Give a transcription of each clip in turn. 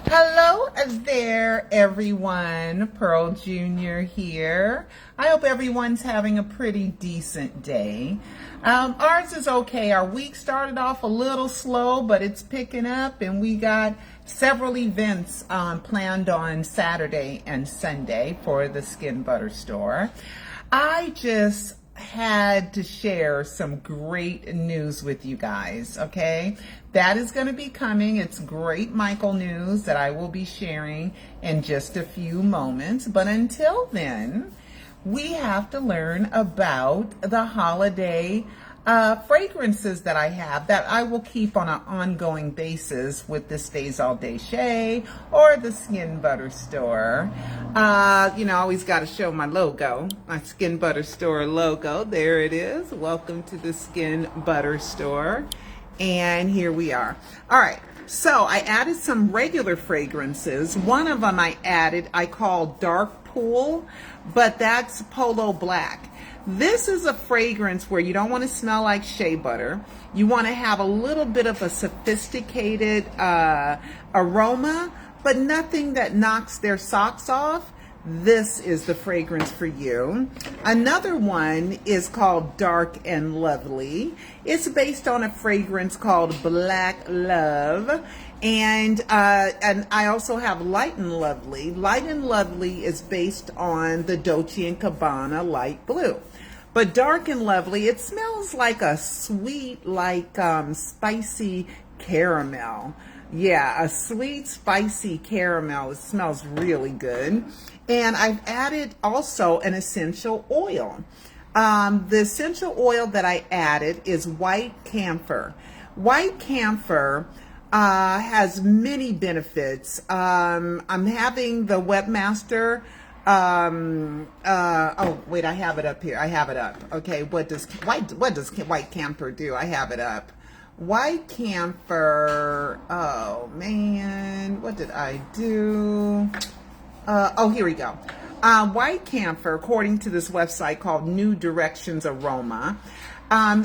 Hello there, everyone. Pearl Jr. here. I hope everyone's having a pretty decent day. Ours is okay. Our week started off a little slow, but it's picking up, and we got several events planned on Saturday and Sunday for the Skin Butter Store. I just had to share some great news with you guys, okay? That is going to be coming. It's great Michael news that I will be sharing in just a few moments. But until then, we have to learn about the holiday fragrances that I have that I will keep on an ongoing basis with the Stays All Day Shea or the Skin Butter Store. I always got to show my logo, my Skin Butter Store logo. There it is. Welcome to the Skin Butter Store. And here we are. All right. So I added some regular fragrances. One of them I call Dark Pool, but that's Polo Black. This is a fragrance where you don't want to smell like shea butter. You want to have a little bit of a sophisticated aroma, but nothing that knocks their socks off. This is the fragrance for you. Another one is called Dark and Lovely. It's based on a fragrance called Black Love. And I also have Light and Lovely. Light and Lovely is based on the Dolce & Gabbana Light Blue. But Dark and Lovely, it smells like a sweet, spicy caramel. Yeah, a sweet, spicy caramel. It smells really good. And I've added also an essential oil. The essential oil that I added is white camphor. White camphor has many benefits. I'm having the webmaster. Oh wait, I have it up here. I have it up. Okay, what does white camphor do? I have it up. White camphor. Oh man, what did I do? Oh, here we go. White camphor, according to this website called New Directions Aroma,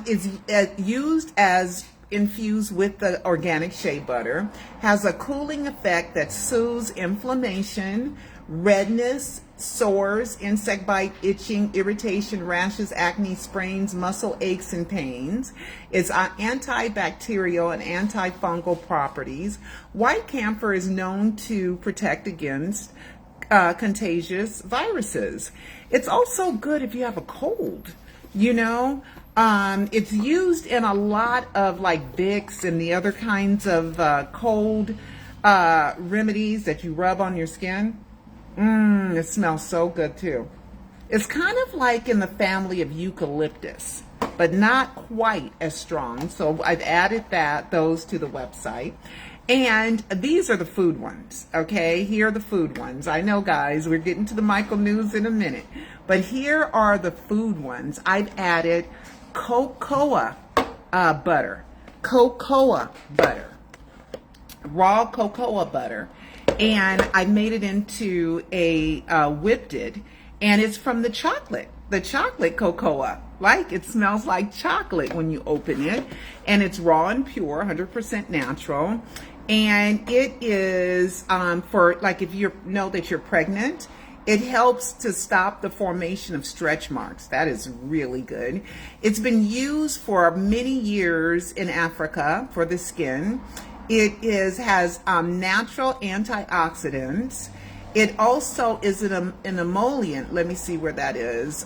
is used as infused with the organic shea butter, has a cooling effect that soothes inflammation, redness, sores, insect bite, itching, irritation, rashes, acne, sprains, muscle aches, and pains. It's antibacterial and antifungal properties. White camphor is known to protect against contagious viruses. It's also good if you have a cold, It's used in a lot of like Vicks and the other kinds of cold remedies that you rub on your skin. It smells so good too. It's kind of like in the family of eucalyptus, but not quite as strong. So I've added those to the website. And these are the food ones, okay? Here are the food ones. I know, guys, we're getting to the Michael news in a minute. But here are the food ones. I've added cocoa butter. Cocoa butter. Raw cocoa butter. And I made it into a whipped it. And it's from the chocolate cocoa. Like, it smells like chocolate when you open it. And it's raw and pure, 100% natural. And it is for, like, if you know that you're pregnant, it helps to stop the formation of stretch marks. That is really good. It's been used for many years in Africa for the skin. It has natural antioxidants. It also is an emollient. Let me see where that is.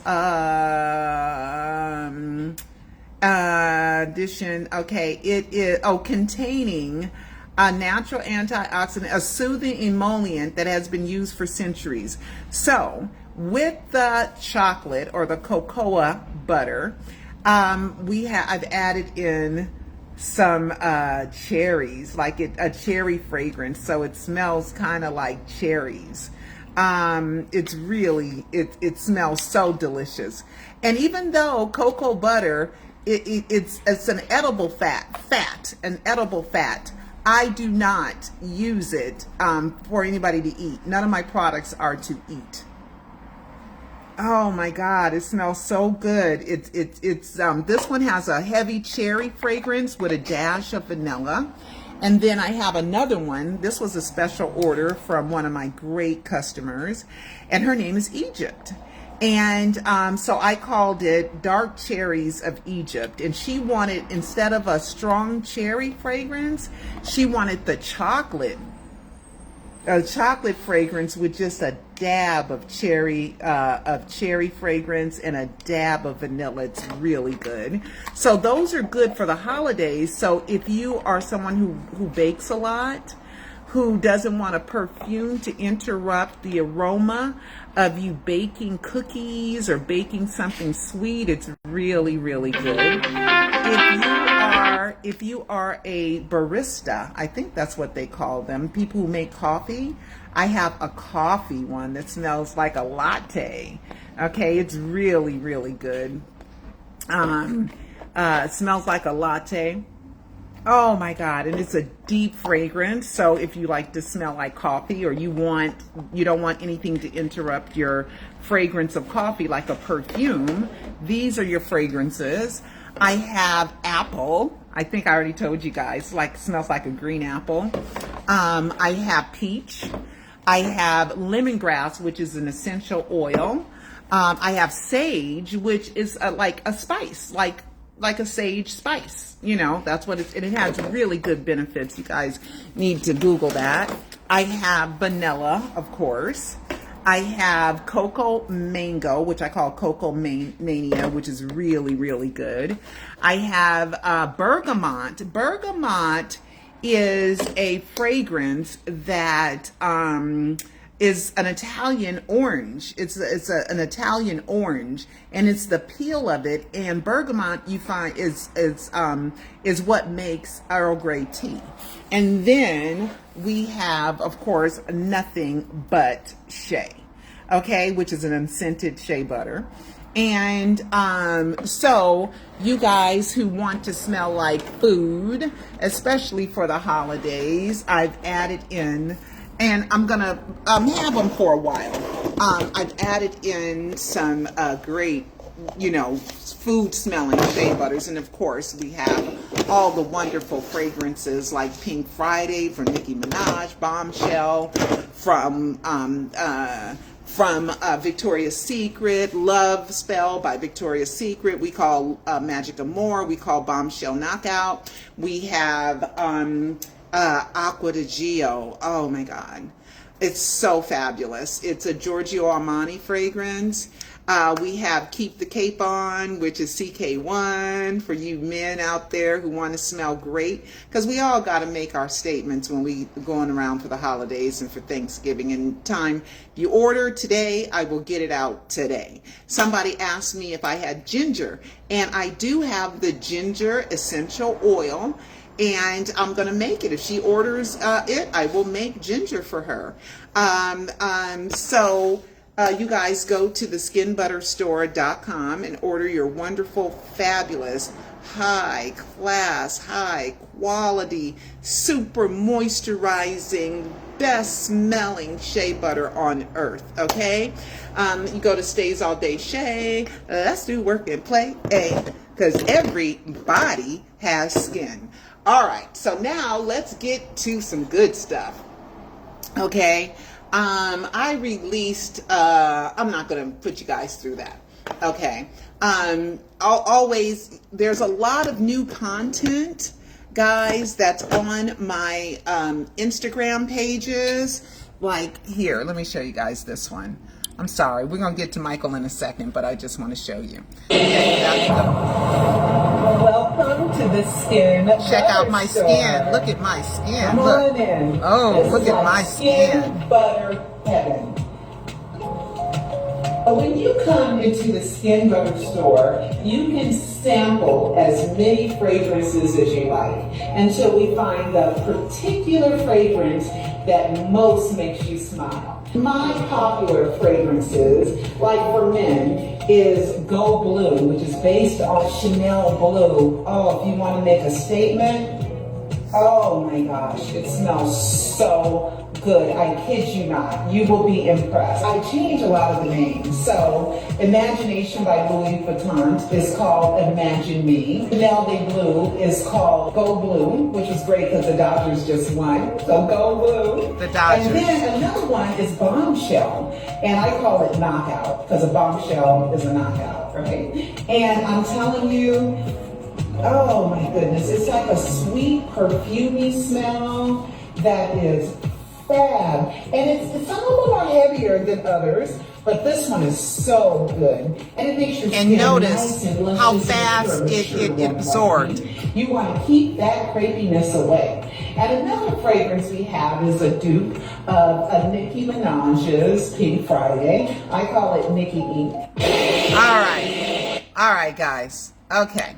Addition. Okay. It is containing a natural antioxidant, a soothing emollient that has been used for centuries. So with the chocolate or the cocoa butter, I've added in some cherries, like a cherry fragrance, so it smells kind of like cherries. It's really, it smells so delicious. And even though cocoa butter, it's an edible an edible fat, I do not use it for anybody to eat. None of my products are to eat. Oh my God, it smells so good. It's this one has a heavy cherry fragrance with a dash of vanilla. And then I have another one. This was a special order from one of my great customers, and her name is Egypt. And so I called it Dark Cherries of Egypt. And she wanted, instead of a strong cherry fragrance, she wanted the chocolate fragrance with just a dab of cherry fragrance and a dab of vanilla. It's really good. So those are good for the holidays. So if you are someone who bakes a lot, who doesn't want a perfume to interrupt the aroma of you baking cookies or baking something sweet, it's really, really good. If you are a barista, I think that's what they call them, people who make coffee, I have a coffee one that smells like a latte. Okay, it's really, really good. It smells like a latte. Oh my God, and it's a deep fragrance. So if you like to smell like coffee, or you don't want anything to interrupt your fragrance of coffee like a perfume, these are your fragrances. I have apple. I think I already told you guys, smells like a green apple. I have peach. I have lemongrass, which is an essential oil. I have sage, which is like a spice, like a sage spice. You know, that's what it has really good benefits. You guys need to Google that. I have vanilla, of course. I have cocoa mango, which I call cocoa mania, which is really, really good. I have bergamot. Bergamot is a fragrance that is an Italian orange. It's an Italian orange, and it's the peel of it. And bergamot, you find, is what makes Earl Grey tea. And then we have, of course, nothing but shea, okay, which is an unscented shea butter. And so you guys who want to smell like food, especially for the holidays, I've added in, and I'm gonna have them for a while. I've added in some great, food smelling shea butters, and of course we have all the wonderful fragrances like Pink Friday from Nicki Minaj, Bombshell from Victoria's Secret, Love Spell by Victoria's Secret. We call Magic Amore. We call Bombshell Knockout. We have Acqua di Gio. Oh my God. It's so fabulous. It's a Giorgio Armani fragrance. We have Keep the Cape On, which is CK1 for you men out there who want to smell great, because we all got to make our statements when we going around for the holidays and for Thanksgiving and time. If you order today, I will get it out today. Somebody asked me if I had ginger, and I do have the ginger essential oil, and I'm going to make it. If she orders it, I will make ginger for her. You guys go to theskinbutterstore.com and order your wonderful, fabulous, high class, high quality, super moisturizing, best smelling shea butter on earth, okay? You go to Stays All Day Shea. Let's do work and play, because everybody has skin. All right, so now let's get to some good stuff, okay? I released, I'm not going to put you guys through that. Okay. Always, there's a lot of new content, guys, that's on my Instagram pages. Like here, let me show you guys this one. I'm sorry, we're going to get to Michael in a second, but I just want to show you. Okay, welcome to the Skin. Check out my skin. Look at my skin. Come on in. Oh, look at my skin. Butter heaven. When you come into the Skin Butter store, you can sample as many fragrances as you like until we find the particular fragrance that most makes you smile. My popular fragrances, like for men, is Go Blue, which is based on Chanel Blue. Oh, if you want to make a statement, oh my gosh, it smells so good. I kid you not. You will be impressed. I changed a lot of the names. So Imagination by Louis Vuitton is called Imagine Me. Chanel de Blue is called Go Blue, which is great because the Dodgers just won. So Go Blue. The Dodgers. And then another one is Bombshell. And I call it Knockout because a bombshell is a knockout, right? And I'm telling you, oh my goodness, it's like a sweet, perfumey smell that is fab. And some of them are heavier than others, but this one is so good. And it makes your skin nice and luscious. How fast it absorbed. You want to keep that crepiness away. And another fragrance we have is a dupe of a Nicki Minaj's Pink Friday. I call it Nicki Ink. All right, guys. Okay.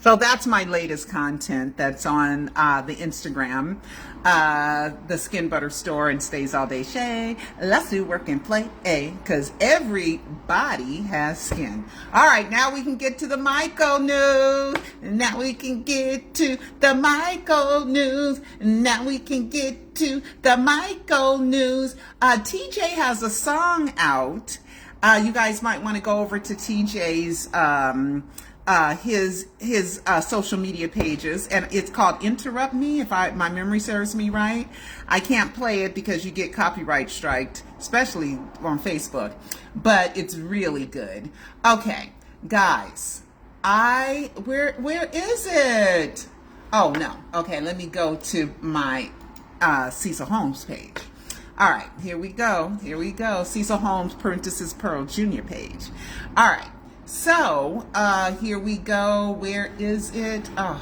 So that's my latest content that's on the Instagram, the Skin Butter Store and Stays All Day Shay. Let's do work and play, because everybody has skin. All right, now we can get to the Michael news. Now we can get to the Michael news. Now we can get to the Michael news. TJ has a song out. You guys might want to go over to TJ's his social media pages, and it's called Interrupt Me, if my memory serves me right. I can't play it because you get copyright striked, especially on Facebook, but it's really good. Okay, guys, where is it? Oh no. Okay, let me go to my Cecil Holmes page. All right, here we go. Cecil Holmes parenthesis Pearl Jr. page. All right. So, here we go. Where is it? Oh,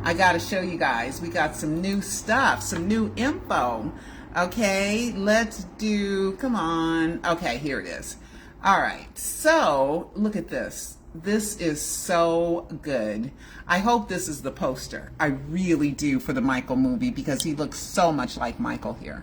I gotta show you guys. We got some new stuff, some new info. Okay, let's do, come on. Okay, here it is. All right, so look at this. This is so good. I hope this is the poster. I really do, for the Michael movie, because he looks so much like Michael here.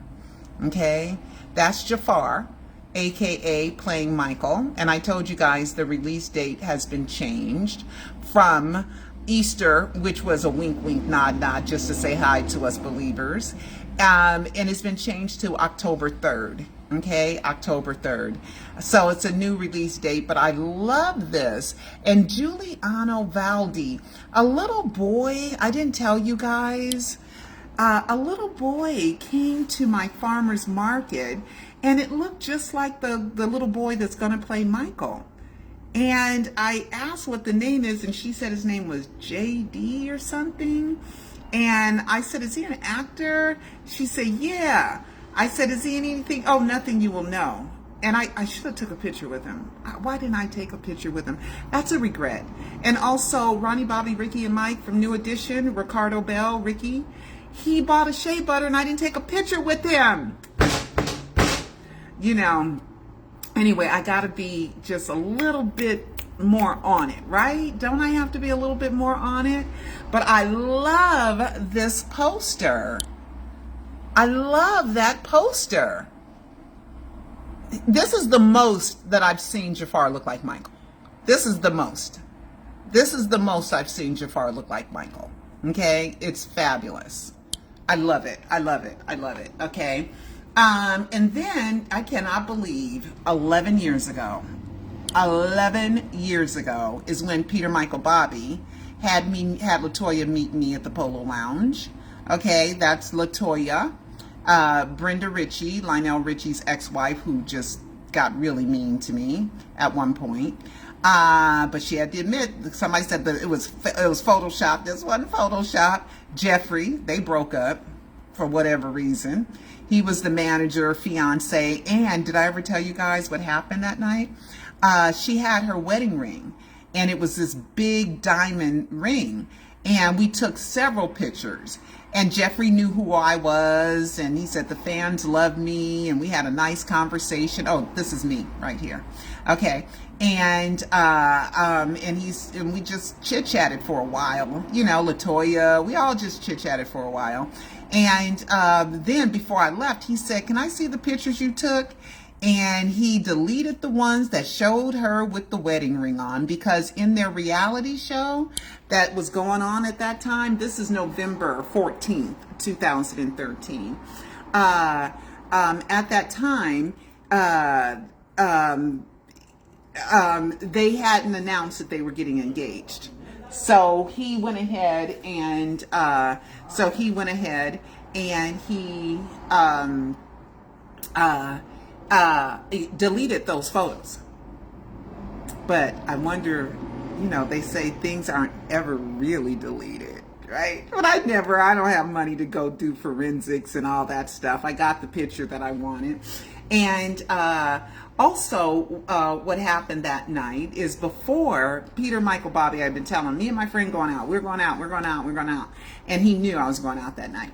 Okay, that's Jafar, aka playing Michael, and I told you guys the release date has been changed from Easter, which was a wink wink nod nod just to say hi to us believers, and it's been changed to October 3rd. Okay, October 3rd. So it's a new release date, but I love this. And Giuliano Valdi, a little boy, I didn't tell you guys, a little boy came to my farmer's market, and it looked just like the little boy that's going to play Michael. And I asked what the name is, and she said his name was JD or something. And I said, is he an actor? She said, yeah. I said, is he in anything? Oh, nothing you will know. And I should have took a picture with him. Why didn't I take a picture with him? That's a regret. And also, Ronnie, Bobby, Ricky, and Mike from New Edition, Ricardo Bell, Ricky, he bought a shea butter, and I didn't take a picture with him. You know, anyway, I got to be just a little bit more on it, right? Don't I have to be a little bit more on it? But I love this poster. I love that poster. This is the most that I've seen Jafar look like Michael. This is the most. This is the most I've seen Jafar look like Michael. Okay? It's fabulous. I love it. I love it. I love it. Okay? And then I cannot believe 11 years ago is when Peter Michael Bobby had LaToya meet me at the Polo Lounge. Okay, that's LaToya, Brenda Ritchie, Lionel Richie's ex-wife, who just got really mean to me at one point. But she had to admit, somebody said that it was Photoshop. This wasn't Photoshop. Jeffrey, they broke up for whatever reason. He was the manager, fiance, and did I ever tell you guys what happened that night? She had her wedding ring, and it was this big diamond ring, and we took several pictures, and Jeffrey knew who I was, and he said the fans love me, and we had a nice conversation. Oh, this is me right here. Okay. And we just chit-chatted for a while, you know, LaToya, we all just chit-chatted for a while. And then before I left, he said, can I see the pictures you took? and he deleted the ones that showed her with the wedding ring on, because in their reality show that was going on at that time, this is November 14th, 2013. At that time, they hadn't announced that they were getting engaged. So he went ahead and he deleted those photos. But I wonder, they say things aren't ever really deleted, right? But I don't have money to go do forensics and all that stuff. I got the picture that I wanted. And also, what happened that night is, before Peter, Michael, Bobby, I've been telling me and my friend going out. We're going out. And he knew I was going out that night.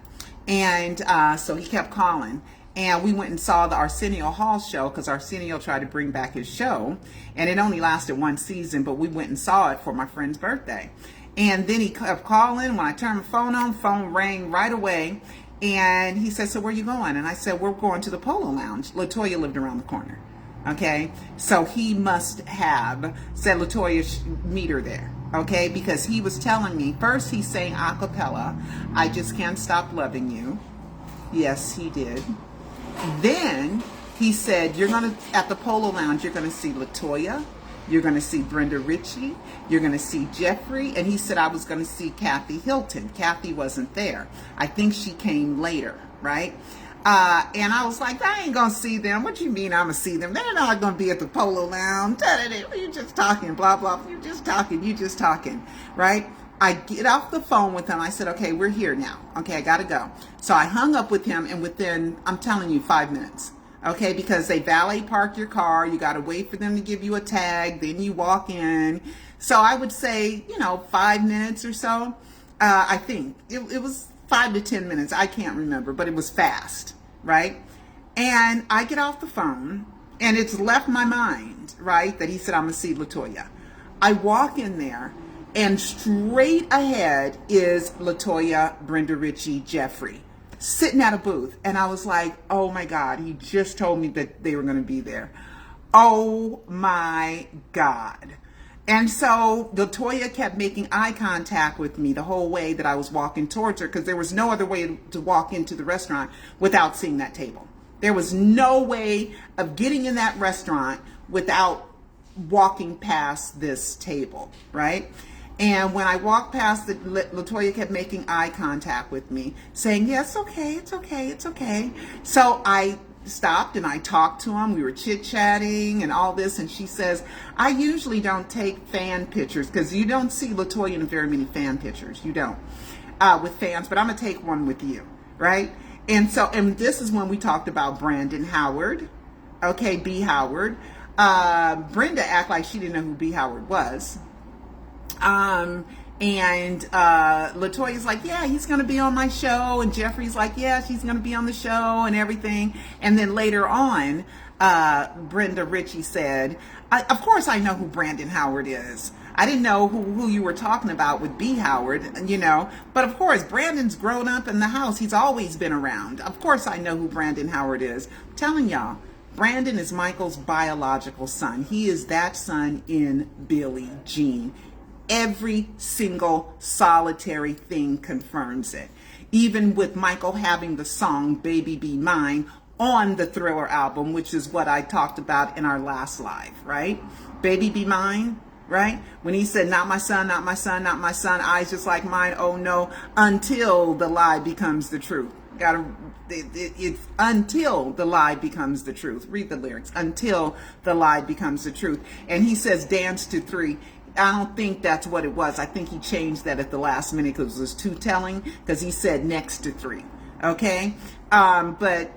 And so he kept calling. And we went and saw the Arsenio Hall show, because Arsenio tried to bring back his show. And it only lasted one season, but we went and saw it for my friend's birthday. And then he kept calling. When I turned my phone on, phone rang right away. And he said, "So where are you going?" And I said, "We're going to the Polo Lounge." LaToya lived around the corner. Okay. So he must have said, "LaToya, meet her there." Okay. Because he was telling me, first he sang a cappella, "I Just Can't Stop Loving You." Yes, he did. Then he said, at the Polo Lounge, you're going to see LaToya, you're going to see Brenda Ritchie, you're going to see Jeffrey, and he said I was going to see Kathy Hilton. Kathy wasn't there. I think she came later, right? And I was like, I ain't going to see them. What you mean I'm going to see them? They're not going to be at the Polo Lounge. You're just talking, blah, blah. You just talking, right? I get off the phone with him. I said, okay, we're here now. Okay, I got to go. So I hung up with him, and within, I'm telling you, 5 minutes. Okay, because they valet park your car. You got to wait for them to give you a tag. Then you walk in. So I would say, 5 minutes or so. I think it was 5 to 10 minutes. I can't remember, but it was fast, right? And I get off the phone, and it's left my mind, right, that he said, I'm going to see LaToya. I walk in there, and straight ahead is LaToya, Brenda Ritchie, Jeffrey, sitting at a booth. And I was like, oh my God, he just told me that they were going to be there. Oh my God. And so LaToya kept making eye contact with me the whole way that I was walking towards her, because there was no other way to walk into the restaurant without seeing that table. There was no way of getting in that restaurant without walking past this table, right? And when I walked past, LaToya kept making eye contact with me, saying, yeah, it's okay. So I stopped and I talked to him. We were chit-chatting and all this. And she says, I usually don't take fan pictures, because you don't see LaToya in very many fan pictures. You don't, with fans, but I'm going to take one with you, right? And so, and this is when we talked about Brandon Howard, okay, B. Howard. Brenda acted like she didn't know who B. Howard was. And LaToya's like, yeah, he's going to be on my show. And Jeffrey's like, yeah, she's going to be on the show and everything. And then later on, Brenda Ritchie said, of course I know who Brandon Howard is. I didn't know who you were talking about with B. Howard, but of course, Brandon's grown up in the house. He's always been around. Of course I know who Brandon Howard is. I'm telling y'all, Brandon is Michael's biological son. He is that son in Billie Jean. Every single solitary thing confirms it. Even with Michael having the song Baby Be Mine on the Thriller album, which is what I talked about in our last live, right? Baby Be Mine, right? When he said, not my son, not my son, not my son, eyes just like mine, oh no, until the lie becomes the truth. It's until the lie becomes the truth. Read the lyrics. Until the lie becomes the truth. And he says, dance to 3. I don't think that's what it was. I think he changed that at the last minute because it was too telling, because he said next to 3. Okay? But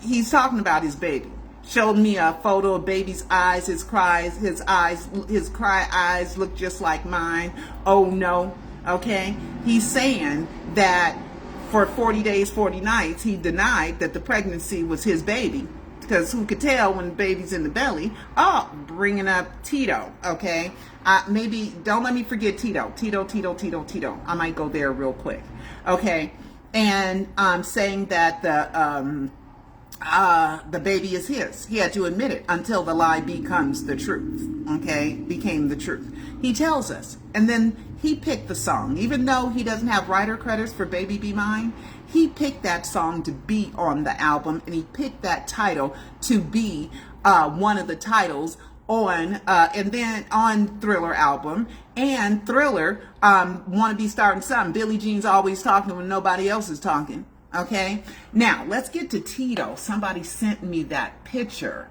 he's talking about his baby. Showed me a photo of baby's eyes, his cry eyes look just like mine. Oh no. Okay? He's saying that for 40 days, 40 nights, he denied that the pregnancy was his baby. Because who could tell when the baby's in the belly? Oh, bringing up Tito, okay? Maybe, don't let me forget Tito. Tito. I might go there real quick, okay? And saying that the baby is his. He had to admit it until the lie becomes the truth. Okay, became the truth. He tells us, and then he picked the song, even though he doesn't have writer credits for "Baby Be Mine." He picked that song to be on the album, and he picked that title to be one of the titles on and then on Thriller album. And Thriller, want to be starting something. Billie Jean's always talking when nobody else is talking. Okay, now let's get to Tito. Somebody sent me that picture.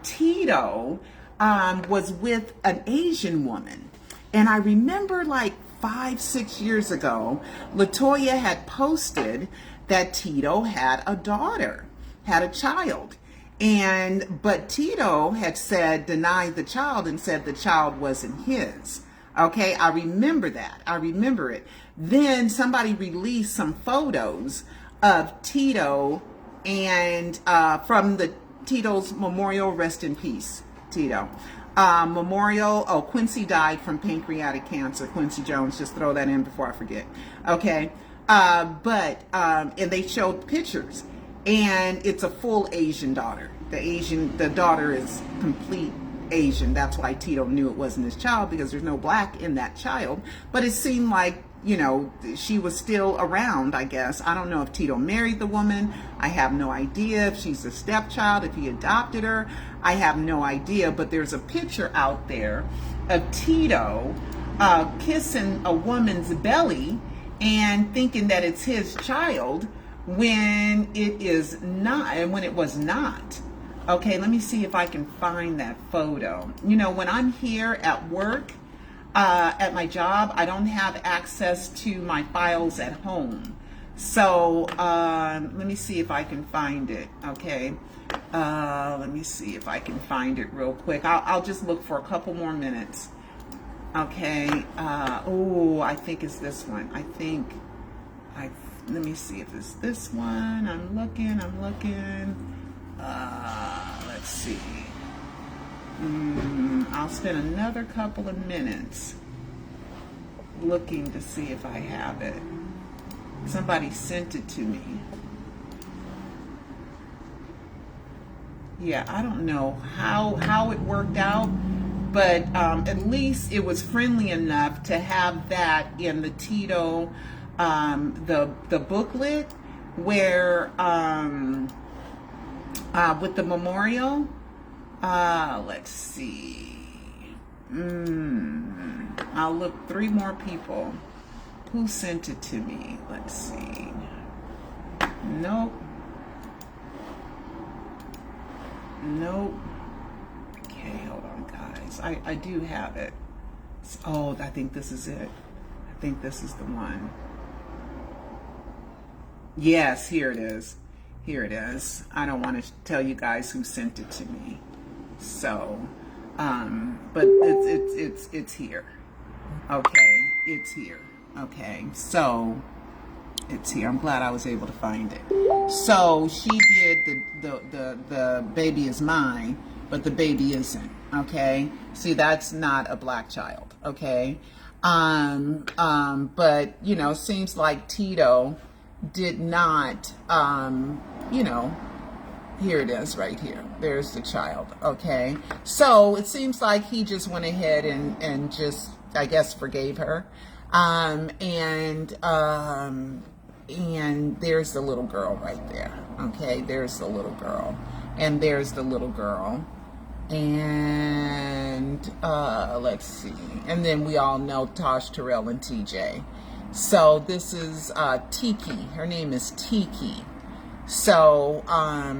Tito was with an Asian woman, and I remember like 5-6 years ago, Latoya had posted that Tito had a daughter, had a child, but Tito had said, denied the child and said the child wasn't his. Okay, I remember that. I remember it. Then somebody released some photos of Tito and from the Tito's memorial. Rest in peace, Tito. Memorial. Oh, Quincy died from pancreatic cancer. Quincy Jones. Just throw that in before I forget. Okay. And they showed pictures, and it's a full Asian daughter. The daughter is complete Asian. That's why Tito knew it wasn't his child, because there's no black in that child. But it seemed like, she was still around, I guess. I don't know if Tito married the woman. I have no idea if she's a stepchild, if he adopted her. I have no idea. But there's a picture out there of Tito kissing a woman's belly and thinking that it's his child when it is not, and when it was not. Okay, let me see if I can find that photo. When I'm here at work, at my job, I don't have access to my files at home. So let me see if I can find it. Okay, let me see if I can find it real quick. I'll just look for a couple more minutes. Okay. I think it's this one. Let me see if it's this one. I'm looking. Let's see. I'll spend another couple of minutes looking to see if I have it. Somebody sent it to me. Yeah, I don't know how it worked out, but at least it was friendly enough to have that in the Tito, the booklet, where with the memorial. Let's see. I'll look. 3 more people. Who sent it to me? Let's see. Nope. Okay, hold on, guys. I do have it. Oh, I think this is it. I think this is the one. Yes, here it is. I don't want to tell you guys who sent it to me. So, but it's here. Okay, it's here. Okay, so it's here. I'm glad I was able to find it. So she did the baby is mine, but the baby isn't. Okay, see, that's not a black child. Okay, but seems like Tito did not, here it is right here. There's the child. Okay. So it seems like he just went ahead and just, I guess, forgave her. And there's the little girl right there. Okay. There's the little girl. And there's the little girl. And let's see. And then we all know Tosh, Terrell, and TJ. So this is Tiki. Her name is Tiki. So I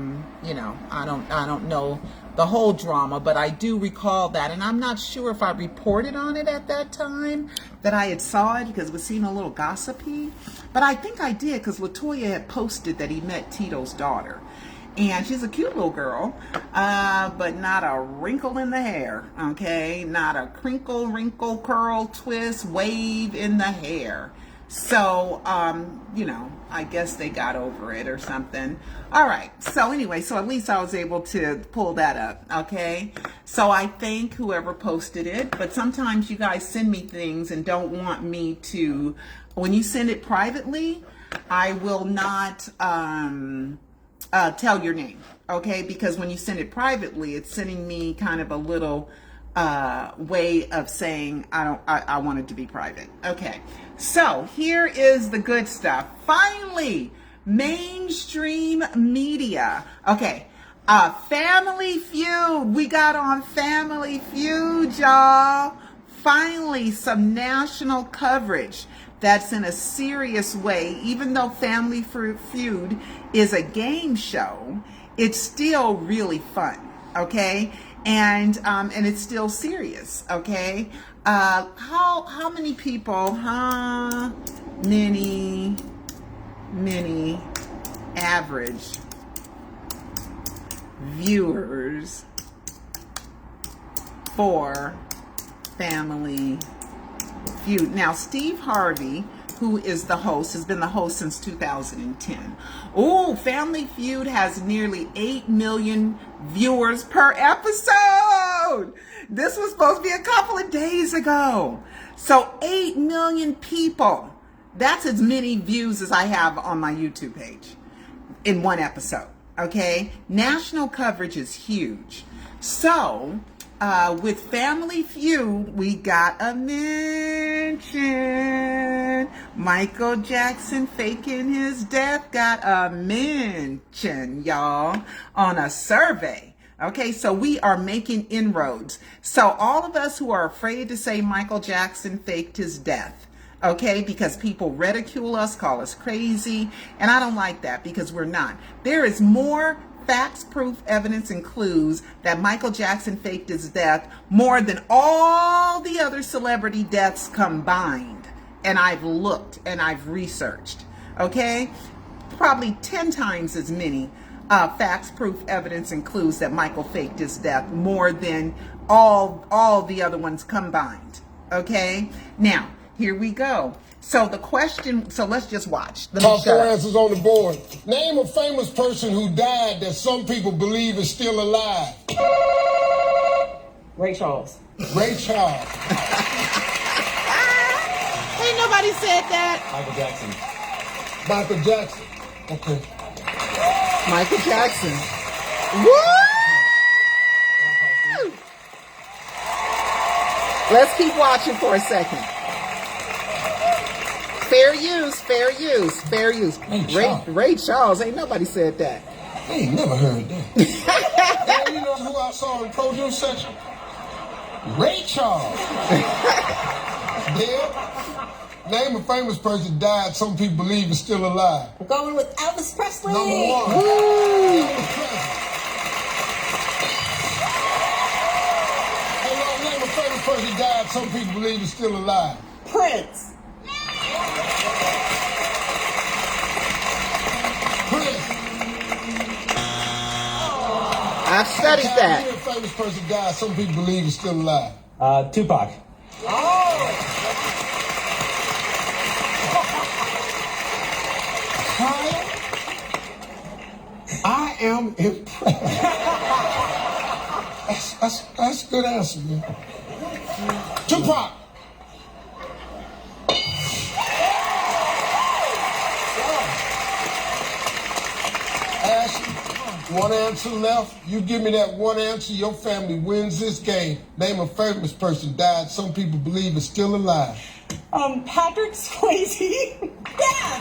don't know the whole drama, but I do recall that, and I'm not sure if I reported on it at that time that I had saw it, because it was seeming a little gossipy. But I think I did, because Latoya had posted that he met Tito's daughter. And she's a cute little girl, but not a wrinkle in the hair, okay? Not a crinkle, wrinkle, curl, twist, wave in the hair. So, I guess they got over it or something. All right. So anyway, so at least I was able to pull that up, okay? So I thank whoever posted it, but sometimes you guys send me things and don't want me to, when you send it privately, I will not, tell your name, okay? Because when you send it privately, it's sending me kind of a little way of saying I want it to be private. Okay, so here is the good stuff. Finally, mainstream media. Okay, Family Feud. We got on Family Feud, y'all. Finally, some national coverage that's in a serious way. Even though Family Feud is a game show, it's still really fun, okay? And it's still serious, okay? How many people? Many average viewers for Family Feud. Now, Steve Harvey, who is the host, has been the host since 2010. Oh, Family Feud has nearly 8 million viewers per episode. This was supposed to be a couple of days ago. So 8 million people. That's as many views as I have on my YouTube page in one episode. Okay? National coverage is huge. So, with Family Feud, we got a mention. Michael Jackson faking his death got a mention, y'all, on a survey. Okay, so we are making inroads. So all of us who are afraid to say Michael Jackson faked his death, okay, because people ridicule us, call us crazy, and I don't like that because we're not. There is more facts, proof, evidence, and clues that Michael Jackson faked his death more than all the other celebrity deaths combined. And I've looked and I've researched, okay? Probably 10 times as many facts, proof, evidence, and clues that Michael faked his death more than all the other ones combined, okay? Now, here we go. So the question, so let's just watch. Top 4 answers on the board. Name a famous person who died that some people believe is still alive. Ray Charles. Ray Charles. Ain't nobody said that. Michael Jackson. Michael Jackson. Okay. Michael Jackson. Woo! Let's keep watching for a second. Fair use, fair use, fair use. Ray Charles, ain't nobody said that. I ain't never heard that. And you know who I saw in produce section? Ray Charles. Dead. Name a famous person died some people believe is still alive. I'm going with Elvis Presley. Number 1. Elvis Presley. Hey, y'all, name a famous person died some people believe is still alive. Prince. I've studied that. A famous person died some people believe is still alive. Tupac. Oh. I am impressed. That's a good answer, man. Tupac. Ashley, 1 answer left. You give me that 1 answer, your family wins this game. Name a famous person died some people believe is still alive. Patrick Swayze. Yeah.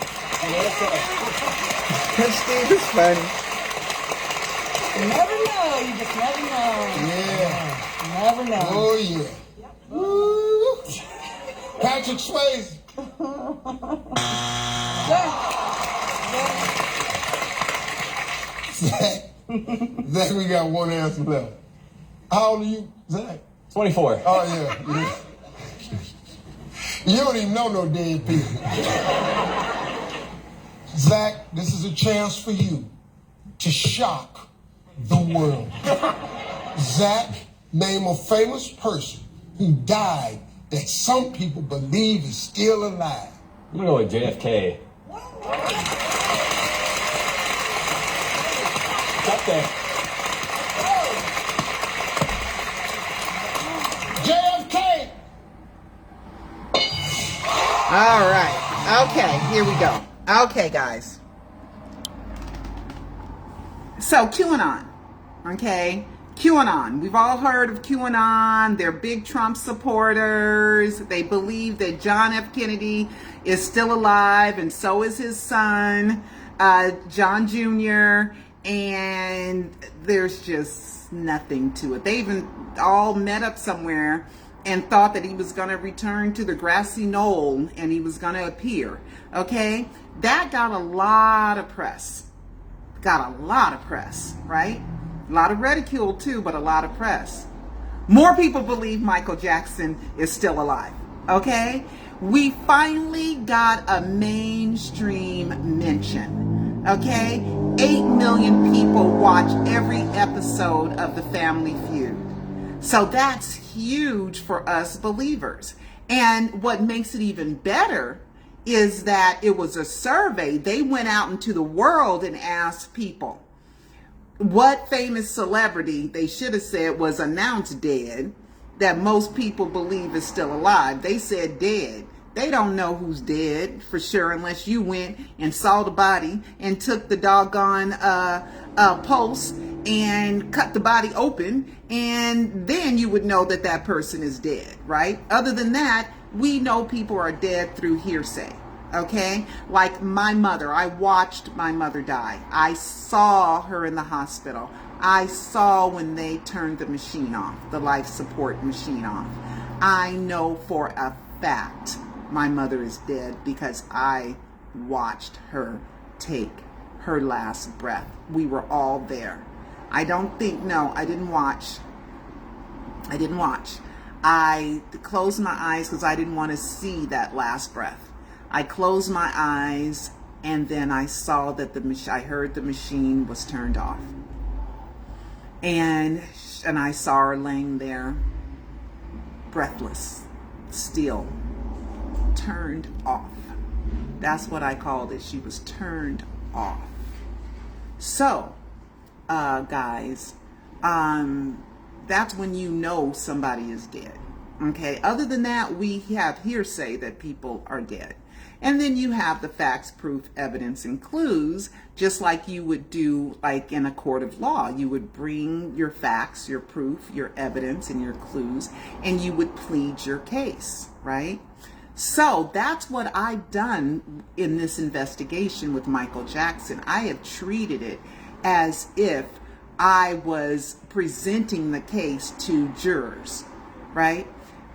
Steve is funny. You never know. You just never know. Yeah. You never know. Oh, yeah. Woo. Patrick Swayze. Zach, we got 1 answer left. How old are you, Zach? 24. Oh, yeah. You don't even know no dead people. Zach, this is a chance for you to shock the world. Zach, name a famous person who died that some people believe is still alive. I'm gonna go with JFK. It's up there. JFK! All right. Okay, here we go. Okay, guys. So QAnon, okay? QAnon. We've all heard of QAnon. They're big Trump supporters. They believe that John F. Kennedy is still alive, and so is his son, John Jr., and there's just nothing to it. They even all met up somewhere and thought that he was going to return to the grassy knoll and he was going to appear, okay? That got a lot of press. Right? A lot of ridicule too, but a lot of press. More people believe Michael Jackson is still alive, okay? We finally got a mainstream mention, okay? 8 million people watch every episode of The Family Feud. So that's huge for us believers. And what makes it even better is that it was a survey. They went out into the world and asked people what famous celebrity, they should have said, was announced dead that most people believe is still alive. They said dead. They don't know who's dead for sure unless you went and saw the body and took the doggone pulse and cut the body open, and then you would know that that person is dead, right? Other than that, we know people are dead through hearsay, okay? Like my mother, I watched my mother die. I saw her in the hospital. I saw when they turned the machine off, the life support machine off. I know for a fact my mother is dead because I watched her take her last breath. We were all there. I didn't watch. I closed my eyes because I didn't want to see that last breath. I closed my eyes and then I saw that I heard the machine was turned off. And I saw her laying there, breathless, still, turned off. That's what I called it. She was turned off. So, guys, that's when you know somebody is dead. Okay. Other than that, we have hearsay that people are dead. And then you have the facts, proof, evidence, and clues, just like you would do like in a court of law. You would bring your facts, your proof, your evidence, and your clues, and you would plead your case, right? So that's what I've done in this investigation with Michael Jackson. I have treated it as if I was presenting the case to jurors, right?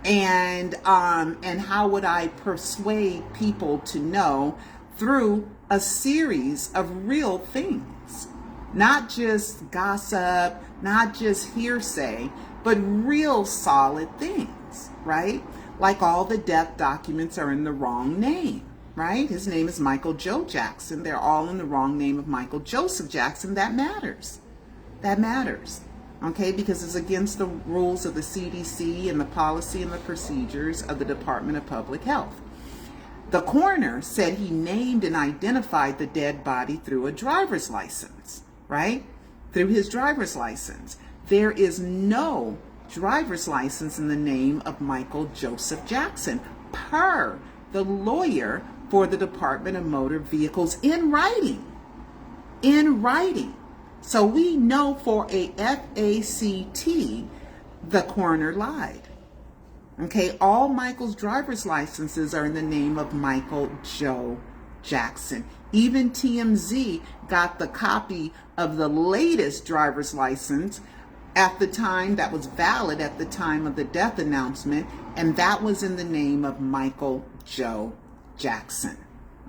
And how would I persuade people to know through a series of real things, not just gossip, not just hearsay, but real solid things, right? Like all the death documents are in the wrong name, right? His name is Michael Joe Jackson. They're all in the wrong name of Michael Joseph Jackson. That matters. That matters. Okay, because it's against the rules of the CDC and the policy and the procedures of the Department of Public Health. The coroner said he named and identified the dead body through a driver's license, right? Through his driver's license. There is no driver's license in the name of Michael Joseph Jackson, per the lawyer for the Department of Motor Vehicles in writing. In writing. So we know for a fact the coroner lied. Okay, all Michael's driver's licenses are in the name of Michael Joe Jackson. Even TMZ got the copy of the latest driver's license at the time that was valid at the time of the death announcement, and that was in the name of Michael Joe Jackson.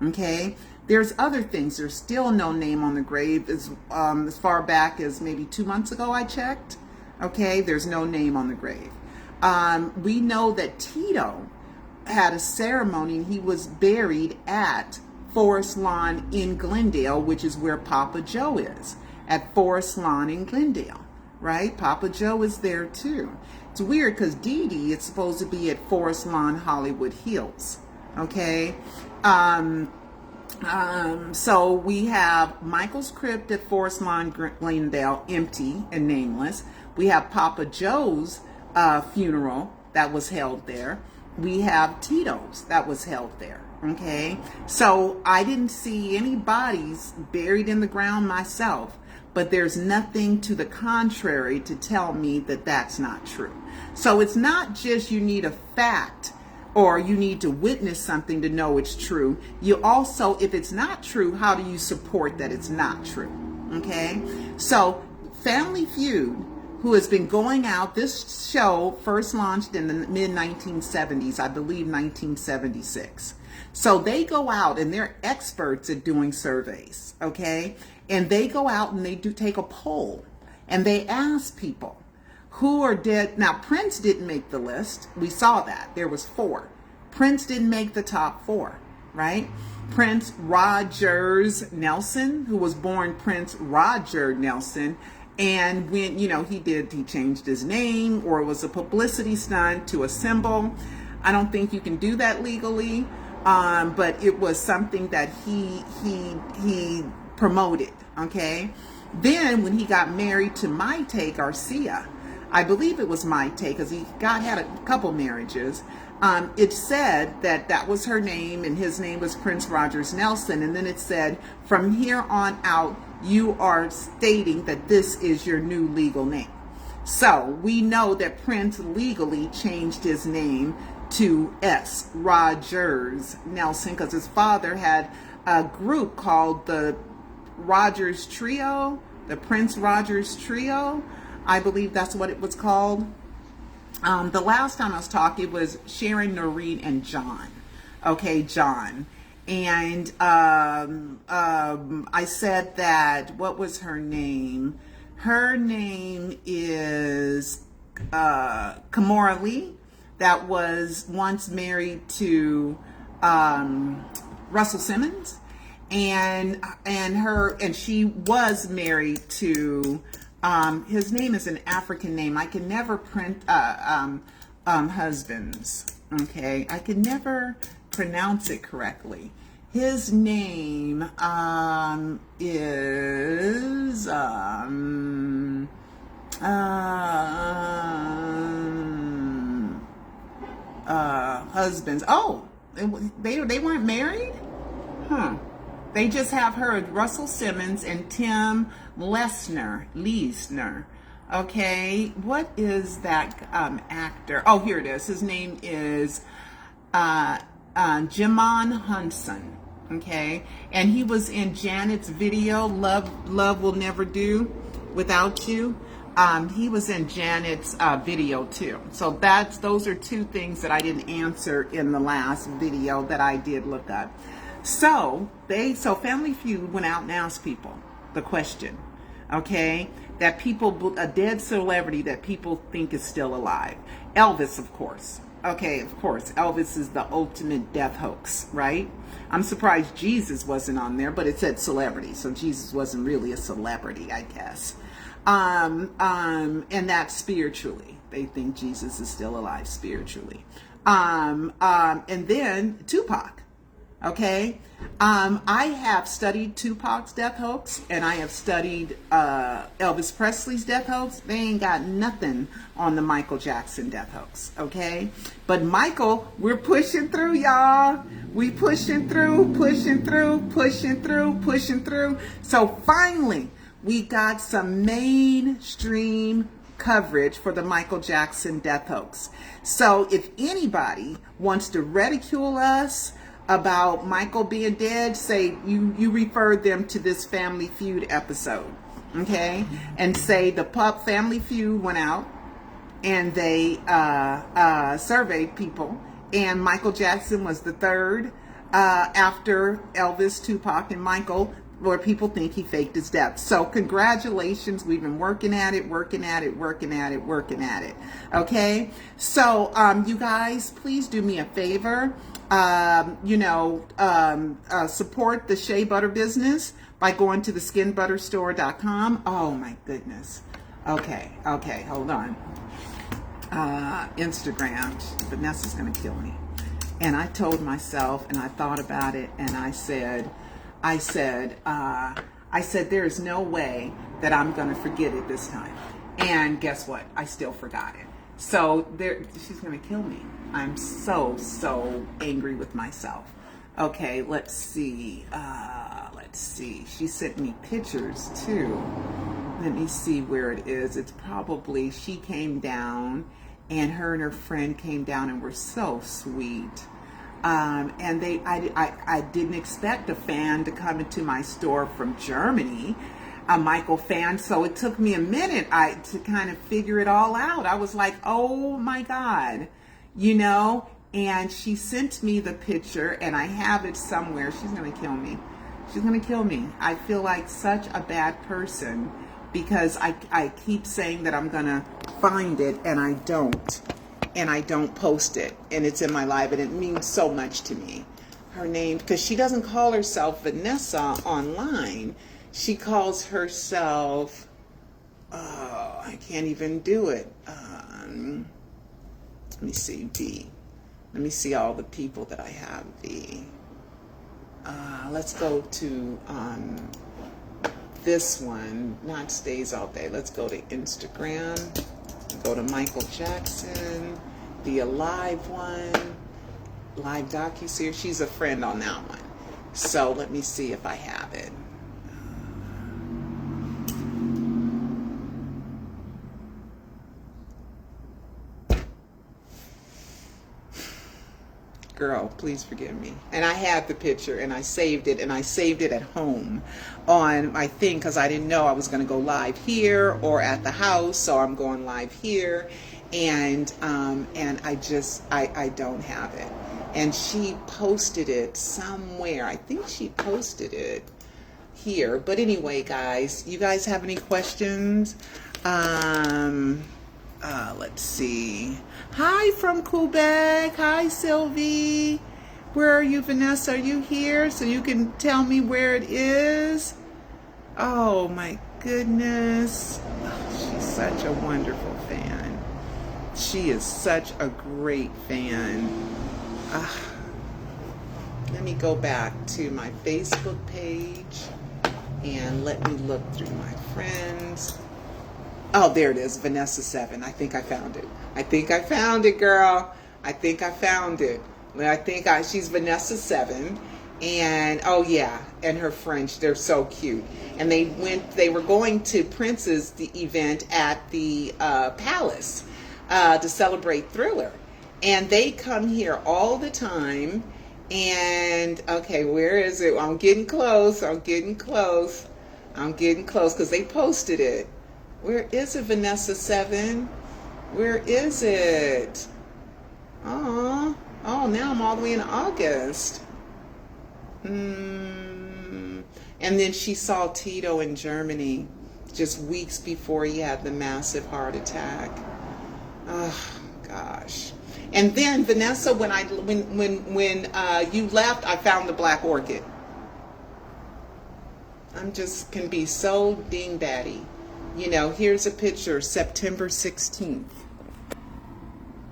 Okay? There's other things. There's still no name on the grave. As far back as maybe 2 months ago I checked. Okay, there's no name on the grave. We know that Tito had a ceremony and he was buried at Forest Lawn in Glendale, which is where Papa Joe is, at Forest Lawn in Glendale, right? Papa Joe is there too. It's weird because Dee Dee is supposed to be at Forest Lawn, Hollywood Hills, okay? So we have Michael's crypt at Forest Lawn, Glendale, empty and nameless. We have Papa Joe's funeral that was held there. We have Tito's that was held there. Okay, so I didn't see any bodies buried in the ground myself, but there's nothing to the contrary to tell me that that's not true. So it's not just you need a fact or you need to witness something to know it's true. You also, if it's not true, how do you support that it's not true? Okay? So Family Feud, who has been going out, this show first launched in the mid-1970s, I believe 1976. So they go out and they're experts at doing surveys, okay? And they go out and they do take a poll and they ask people who are dead. Now, Prince didn't make the list. We saw that. There was 4. Prince didn't make the top 4, right? Prince Rogers Nelson, who was born Prince Roger Nelson. And when, you know, he changed his name, or it was a publicity stunt to a symbol. I don't think you can do that legally. But it was something that he promoted, okay? Then when he got married to Maite Garcia, I believe it was Maite, because he had a couple marriages. It said that was her name, and his name was Prince Rogers Nelson. And then it said, from here on out, you are stating that this is your new legal name. So we know that Prince legally changed his name to S. Rogers Nelson, because his father had a group called the Rogers Trio, the Prince Rogers Trio. I believe that's what it was called. The last time I was talking was Sharon, Noreen, and John. Okay, John. And I said that, what was her name? Her name is Kamora Lee, that was once married to Russell Simmons, and she was married to his name is an African name. I can never print husbands. Okay, I can never pronounce it correctly. His name is husbands. Oh, they weren't married? Huh. They just have her, Russell Simmons and Tim Leisner. Okay, what is that actor? Oh, here it is. His name is Jimon Hunson. Okay, and he was in Janet's video, Love Will Never Do Without You. He was in Janet's video too. So those are 2 things that I didn't answer in the last video that I did look up. So Family Feud went out and asked people the question, okay, that a dead celebrity that people think is still alive. Elvis, of course. Okay, of course, Elvis is the ultimate death hoax, right? I'm surprised Jesus wasn't on there, but it said celebrity, so Jesus wasn't really a celebrity, I guess. And that's spiritually. They think Jesus is still alive spiritually. And then Tupac. Okay, I have studied Tupac's death hoax, and I have studied Elvis Presley's death hoax. They ain't got nothing on the Michael Jackson death hoax, okay? But Michael, we're pushing through, y'all. We pushing through. So finally, we got some mainstream coverage for the Michael Jackson death hoax. So if anybody wants to ridicule us about Michael being dead, say you refer them to this Family Feud episode, okay? And say the Family Feud went out and they surveyed people, and Michael Jackson was the 3rd after Elvis, Tupac, and Michael, where people think he faked his death. So congratulations, we've been working at it. Okay, so you guys, please do me a favor. Support the shea butter business by going to theskinbutterstore.com. Oh my goodness. Okay, hold on. Instagram, Vanessa's gonna kill me. And I told myself, and I thought about it, and I said, there is no way that I'm gonna forget it this time. And guess what? I still forgot it. So she's gonna kill me. I'm so angry with myself. Okay, let's see. let's see. She sent me pictures too. Let me see where it is. It's probably, she came down, and her and her friend came down and were so sweet. And I didn't expect a fan to come into my store from Germany, a Michael fan. So it took me a minute to kind of figure it all out. I was like, oh my God, you know. And she sent me the picture, and I have it somewhere. She's gonna kill me. She's gonna kill me. I feel like such a bad person because I keep saying that I'm gonna find it, and I don't. And I don't post it, and it's in my life, and it means so much to me. Her name, because she doesn't call herself Vanessa online. She calls herself, oh, I can't even do it. Let me see, V. Let me see all the people that I have, V. Let's go to this one, not Stays All Day. Let's go to Instagram. Go to Michael Jackson, the Alive one, live docu-series. She's a friend on that one. So let me see if I have it. Girl, please forgive me. And I had the picture, and I saved it, at home on my thing because I didn't know I was going to go live here or at the house, so I'm going live here, and I don't have it. And she posted it somewhere. I think she posted it here. But anyway, guys, you guys have any questions? Let's see. Hi from Quebec. Hi, Sylvie. Where are you, Vanessa? Are you here so you can tell me where it is? Oh, my goodness. Oh, she's such a wonderful fan. She is such a great fan. Let me go back to my Facebook page and let me look through my friends. Oh, there it is, Vanessa 7. I think I found it. I think I found it, girl. I think I found it. She's Vanessa 7. And, oh yeah, and her French, they're so cute. And they were going to Prince's event at the Palace to celebrate Thriller. And they come here all the time. And, okay, where is it? I'm getting close because they posted it. Where is it, Vanessa 7? Where is it? Oh, now I'm all the way in August. And then she saw Tito in Germany just weeks before he had the massive heart attack. Oh, gosh. And then, Vanessa, when you left, I found the black orchid. I'm just can be so dingbatty. You know, here's a picture, September 16th,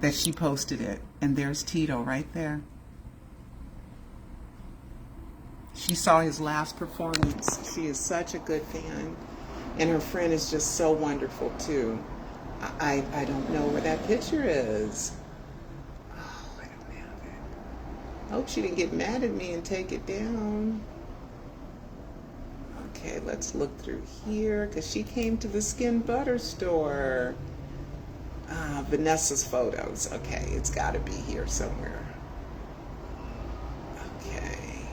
that she posted it. And there's Tito right there. She saw his last performance. She is such a good fan. And her friend is just so wonderful, too. I don't know where that picture is. Oh, I don't have it. I hope she didn't get mad at me and take it down. Okay, let's look through here because she came to the Skin Butter store. Vanessa's photos. Okay, it's got to be here somewhere. Okay.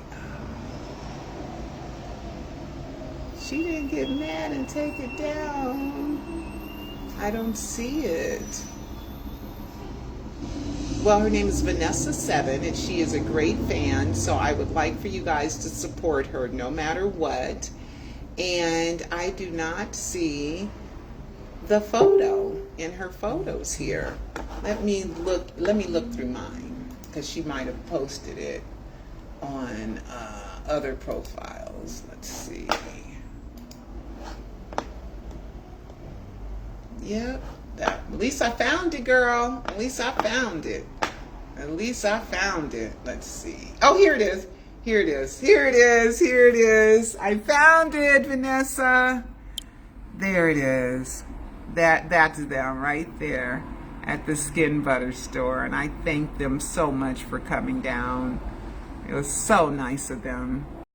She didn't get mad and take it down. I don't see it. Well, her name is Vanessa 7, and she is a great fan, so I would like for you guys to support her no matter what. And I do not see the photo in her photos here. Let me look through mine because she might have posted it on other profiles. Let's see. Yep, at least I found it, girl. At least I found it. Let's see. Oh, here it is. Here it is. I found it, Vanessa. There it is. That's them right there at the Skin Butter store. And I thank them so much for coming down. It was so nice of them.